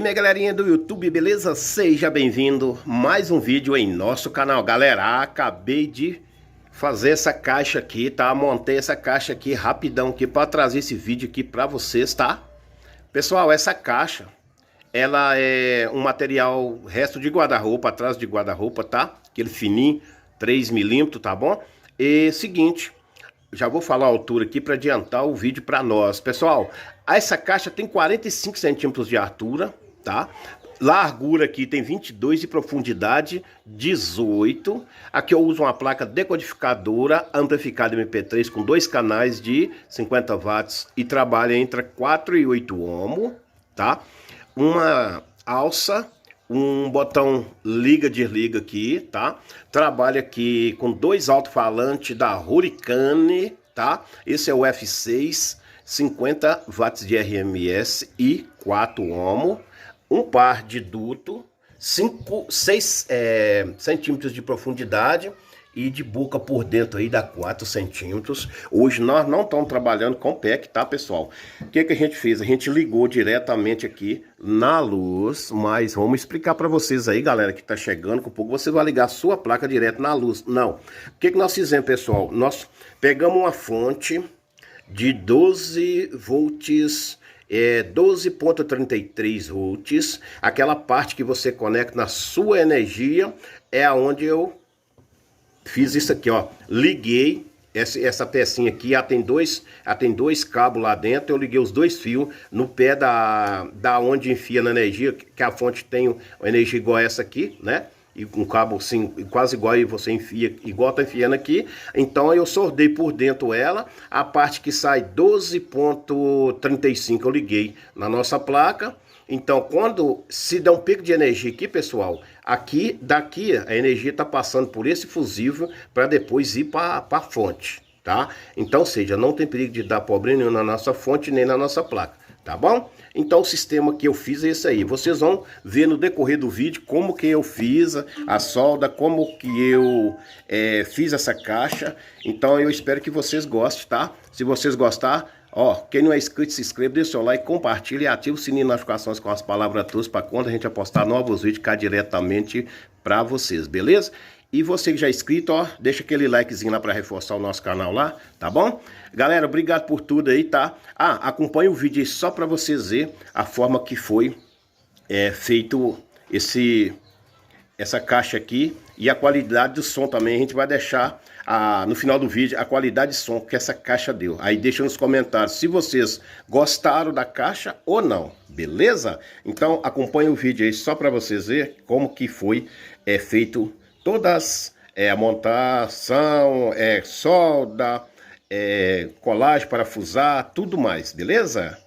minha galerinha do YouTube, beleza? Seja bem-vindo a mais um vídeo em nosso canal. Galera, acabei de fazer essa caixa aqui, tá? Montei essa caixa aqui rapidão aqui para trazer esse vídeo aqui para vocês, tá? Pessoal, essa caixa, ela é um material resto de guarda-roupa, atrás de guarda-roupa, tá? Aquele fininho, 3 milímetros, tá bom? E seguinte, já vou falar a altura aqui para adiantar o vídeo para nós. Pessoal, essa caixa tem 45 centímetros de altura, tá? Largura aqui tem 22 e profundidade 18. Aqui eu uso uma placa decodificadora amplificada MP3 com 2 canais de 50 watts e trabalha entre 4 e 8 ohms, tá? Uma alça, um botão liga-desliga aqui, tá? Trabalha aqui com 2 alto-falantes da Hurricane, tá? Esse é o F6, 50 watts de RMS e 4 ohms. Um par de duto, 6 centímetros de profundidade e de boca por dentro aí dá 4 centímetros. Hoje nós não estamos trabalhando com PEC, tá, pessoal? O que a gente fez? A gente ligou diretamente aqui na luz, mas vamos explicar para vocês aí, galera, que tá chegando, com pouco você vai ligar a sua placa direto na luz. Não. O que nós fizemos, pessoal? Nós pegamos uma fonte de 12 volts, 12,33 volts. Aquela parte que você conecta na sua energia é aonde eu fiz isso aqui, ó. Liguei essa pecinha aqui, ela tem dois cabos lá dentro. Eu liguei os 2 fios no pé da onde enfia na energia, que a fonte tem uma energia igual a essa aqui, né? E um cabo assim, quase igual aí você enfia, igual tá enfiando aqui. Então eu soldei por dentro ela. A parte que sai 12,35 eu liguei na nossa placa. Então quando se dá um pico de energia aqui, pessoal, daqui a energia tá passando por esse fusível para depois ir para a fonte, tá? Então, ou seja, não tem perigo de dar problema nenhum na nossa fonte nem na nossa placa, tá bom? Então o sistema que eu fiz é esse aí. Vocês vão ver no decorrer do vídeo como que eu fiz a solda, como que eu fiz essa caixa. Então eu espero que vocês gostem, tá? Se vocês gostar, ó, quem não é inscrito, se inscreva, deixa o seu like, compartilha e ativa o sininho de notificações com as palavras todas para quando a gente apostar novos vídeos cá diretamente para vocês, beleza? E você que já é inscrito, ó, deixa aquele likezinho lá para reforçar o nosso canal lá, tá bom? Galera, obrigado por tudo aí, tá? Acompanhe o vídeo aí só para vocês verem a forma que foi feito essa caixa aqui e a qualidade do som também. A gente vai deixar no final do vídeo a qualidade de som que essa caixa deu. Aí deixa nos comentários se vocês gostaram da caixa ou não, beleza? Então acompanhe o vídeo aí só para vocês verem como que foi feito todas a montação, solda, colagem, parafusar, tudo mais, beleza?